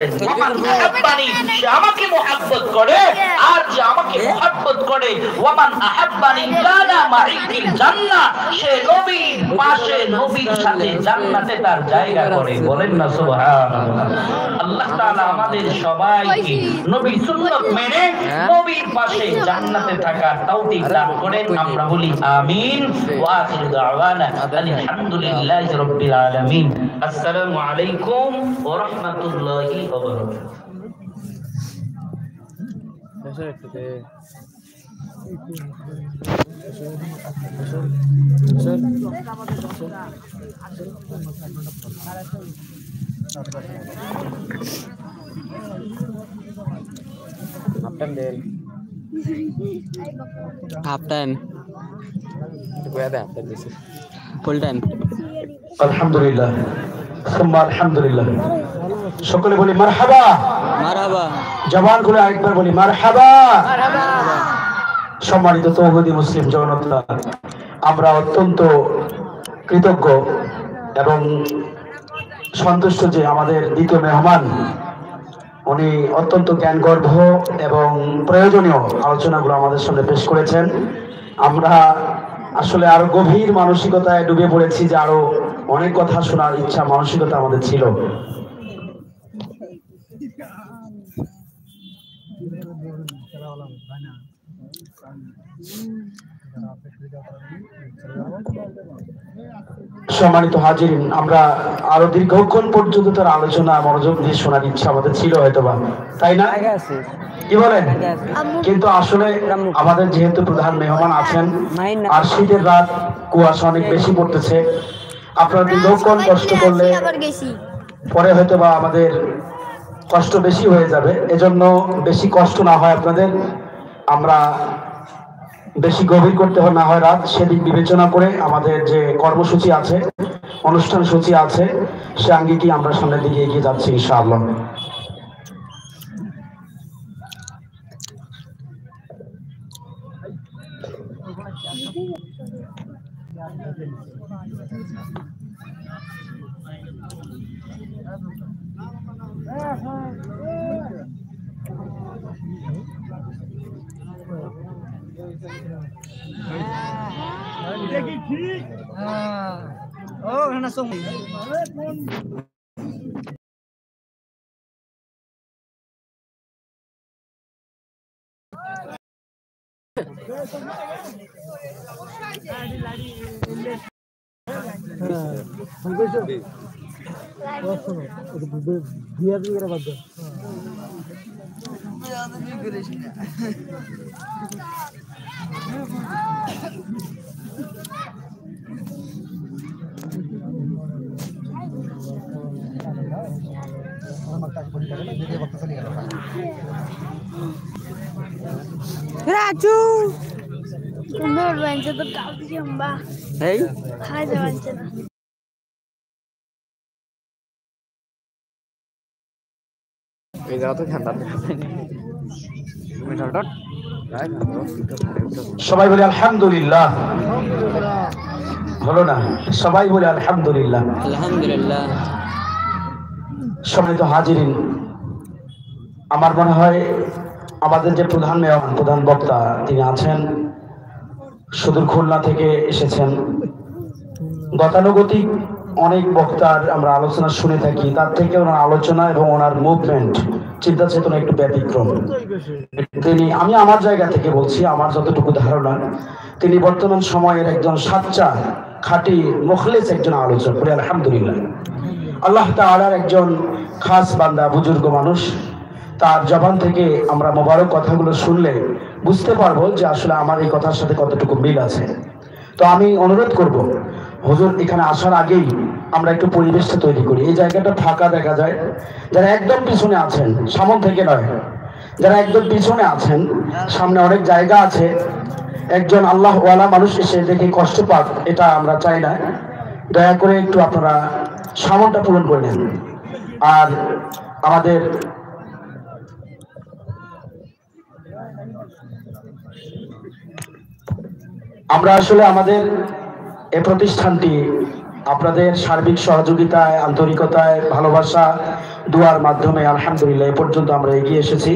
সে আমাকে মুহাব্বত করে, আর যে আমাকে মুহাব্বত করে ওয়ামান আহাব্বানি কানা মাই ফিল জান্নাহ, সে নবীর পাশে নবীর সাথে জান্নাতে তার জায়গা করে। বলেন না সুবহানাল্লাহ। আল্লাহ তাআলা আমাদের সবাইকে নবীর সুন্নাত মেনে নবীর পাশে জান্নাতে থাকার তৌফিক দান করেন। আমরা বলি আমিন। ওয়া আখিরু দাওয়ানা আলহামদুলিল্লাহি রাব্বিল আলামিন। আসসালামু আলাইকুম ওয়া রাহমাতুল্লাহি ওয়া বারাকাতুহু। Half time full time. আলহামদুলিল্লাহ সুম্মা আলহামদুলিল্লাহ। সকলে বলি মারহাবা। মারহাবা। জবান খুলে আরেকবার বলি মারহাবা। সম্মানিত তৌহিদি মুসলিম জনতা, আমরা অত্যন্ত কৃতজ্ঞ এবং সন্তুষ্ট যে আমাদের দ্বিতীয় মেহমান উনি অত্যন্ত জ্ঞানগর্ভ এবং প্রয়োজনীয় আলোচনাগুলো আমাদের সামনে পেশ করেছেন। আমরা আসলে আরো গভীর মানসিকতায় ডুবে পড়েছি, যে আরো অনেক কথা শোনার ইচ্ছা মানসিকতা আমাদের ছিল। সম্মানিত হাজিরিন, আমরা আরো দীর্ঘক্ষণ পর্যন্ত তার আলোচনা মনোযোগ দিয়ে শোনার ইচ্ছা আমাদের ছিল হয়তোবা, তাই না? কি বলেন? কিন্তু আসলে আমাদের যেহেতু প্রধান মেহমান আছেন আর শীতের রাত, কুয়াশা অনেক বেশি পড়তেছে, আপনারা দীর্ঘক্ষণ কষ্ট করলে পরে হয়তোবা আমাদের কষ্ট বেশি হয়ে যাবে। এজন্য বেশি কষ্ট না হয় আপনাদের, আমরা বেশি গভীর করতে না হয় রাত, সেদিক বিবেচনা করে আমাদের যে কর্মসূচি আছে, অনুষ্ঠান সূচি আছে, সে আঙ্গিকে আমরা সামনের দিকে এগিয়ে যাচ্ছি ইনশাআল্লাহ। রাজু নোট বানছে তো কাল থেকে আমরা এই খাইতে বানছে না। এই জায়গা তো ঠান্ডা। সবাই বলে আলহামদুলিল্লাহ। হলো না? সবাই বলে আলহামদুলিল্লাহ। আলহামদুলিল্লাহ। সম্মানিত হাজিরিন, আমার মনে হয় আমাদের যে প্রধান মেহমান, প্রধান বক্তা তিনি আছেন, সুদূর খুলনা থেকে এসেছেন। গতানুগতিক অনেক বক্তার আমরা আলোচনা শুনে থাকি, তার থেকে ওনার আলোচনা এবং ওনার মুভমেন্ট, চিন্তা চেতনা একটু ব্যতিক্রম। তিনি, আমি আমার জায়গা থেকে বলছি, আমার যতটুকু ধারণা, তিনি বর্তমান সময়ের একজন সাচ্চা খাঁটি মুখলেস একজন আলোচক। বলে আলহামদুলিল্লাহ। আল্লাহ তাআলার একজন খাস বান্দা, বুজুর্গ মানুষ। তার জবান থেকে আমরা মোবারক কথাগুলো শুনলে বুঝতে পারবো যে আসলে আমার এই কথার সাথে কতটুকু মিল আছে। তো আমি অনুরোধ করব, হুজুর এখানে আসার আগেই আমরা একটু পরিবেশটা তৈরি করি। এই জায়গাটা ফাঁকা দেখা যায়, যারা একদম পিছনে আছেন, সামনে থেকে নয়, যারা একদম পিছনে আছেন, সামনে অনেক জায়গা আছে। একজন আল্লাহ ওয়ালা মানুষ এসে দেখে কষ্ট পাক, এটা আমরা চাই না। দয়া করে একটু আপনারা সামনটা পূরণ করে নেন। আর আমাদের আমরা আসলে আমাদের এই প্রতিষ্ঠানটি আপনাদের সার্বিক সহযোগিতায়, আন্তরিকতায়, ভালোবাসা, দোয়ার মাধ্যমে আলহামদুলিল্লাহ এ পর্যন্ত আমরা এগিয়ে এসেছি।